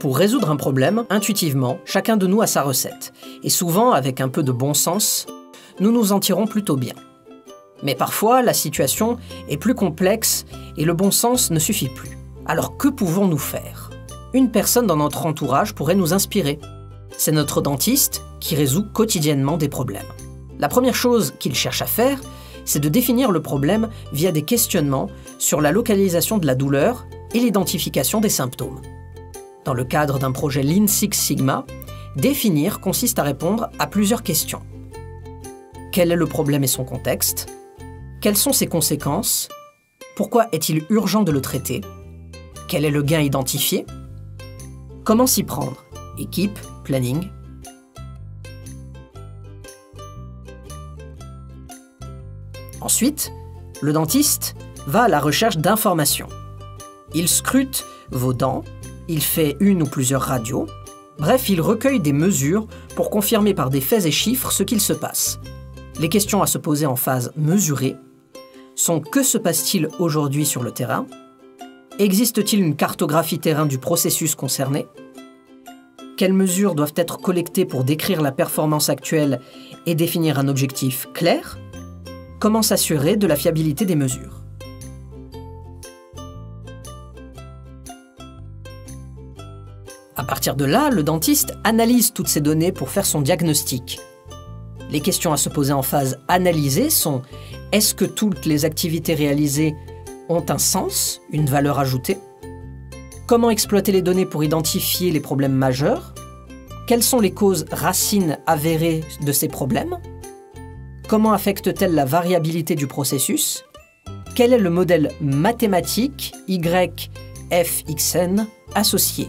Pour résoudre un problème, intuitivement, chacun de nous a sa recette. Et souvent, avec un peu de bon sens, nous nous en tirons plutôt bien. Mais parfois, la situation est plus complexe et le bon sens ne suffit plus. Alors que pouvons-nous faire? Une personne dans notre entourage pourrait nous inspirer. C'est notre dentiste qui résout quotidiennement des problèmes. La première chose qu'il cherche à faire, c'est de définir le problème via des questionnements sur la localisation de la douleur et l'identification des symptômes. Dans le cadre d'un projet Lean Six Sigma, définir consiste à répondre à plusieurs questions. Quel est le problème et son contexte? Quelles sont ses conséquences? Pourquoi est-il urgent de le traiter? Quel est le gain identifié? Comment s'y prendre? Équipe, planning. Ensuite, le dentiste va à la recherche d'informations. Il scrute vos dents, il fait une ou plusieurs radios, bref, il recueille des mesures pour confirmer par des faits et chiffres ce qu'il se passe. Les questions à se poser en phase mesurée sont: que se passe-t-il aujourd'hui sur le terrain? Existe-t-il une cartographie terrain du processus concerné? Quelles mesures doivent être collectées pour décrire la performance actuelle et définir un objectif clair? Comment s'assurer de la fiabilité des mesures? À partir de là, le dentiste analyse toutes ces données pour faire son diagnostic. Les questions à se poser en phase analysée sont: est-ce que toutes les activités réalisées ont un sens, une valeur ajoutée? Comment exploiter les données pour identifier les problèmes majeurs? Quelles sont les causes racines avérées de ces problèmes? Comment affecte-t-elle la variabilité du processus? Quel est le modèle mathématique YFXN associé?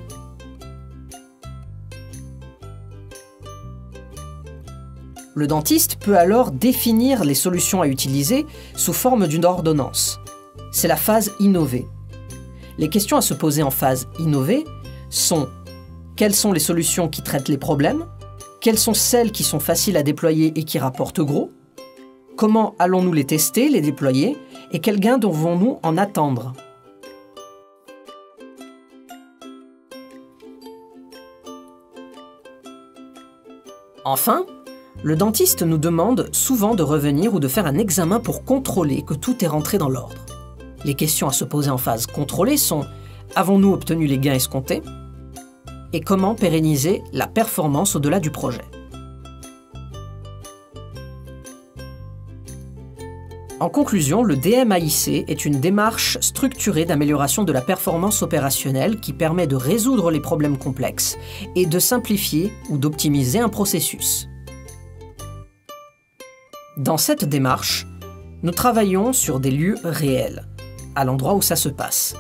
Le dentiste peut alors définir les solutions à utiliser sous forme d'une ordonnance. C'est la phase innovée. Les questions à se poser en phase innovée sont: quelles sont les solutions qui traitent les problèmes? Quelles sont celles qui sont faciles à déployer et qui rapportent gros? Comment allons-nous les tester, les déployer? Et quels gains devons-nous en attendre? Enfin, le dentiste nous demande souvent de revenir ou de faire un examen pour contrôler que tout est rentré dans l'ordre. Les questions à se poser en phase contrôlée sont: avons-nous obtenu les gains escomptés? Et comment pérenniser la performance au-delà du projet? En conclusion, le DMAIC est une démarche structurée d'amélioration de la performance opérationnelle qui permet de résoudre les problèmes complexes et de simplifier ou d'optimiser un processus. Dans cette démarche, nous travaillons sur des lieux réels, à l'endroit où ça se passe.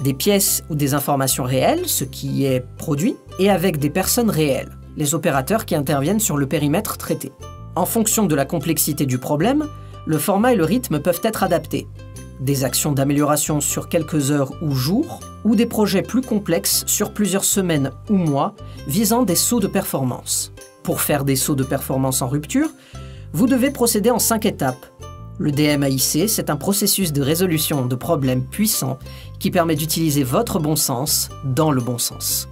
Des pièces ou des informations réelles, ce qui est produit, et avec des personnes réelles, les opérateurs qui interviennent sur le périmètre traité. En fonction de la complexité du problème, le format et le rythme peuvent être adaptés. Des actions d'amélioration sur quelques heures ou jours, ou des projets plus complexes sur plusieurs semaines ou mois, visant des sauts de performance. Pour faire des sauts de performance en rupture, vous devez procéder en 5 étapes. Le DMAIC, c'est un processus de résolution de problèmes puissants qui permet d'utiliser votre bon sens dans le bon sens.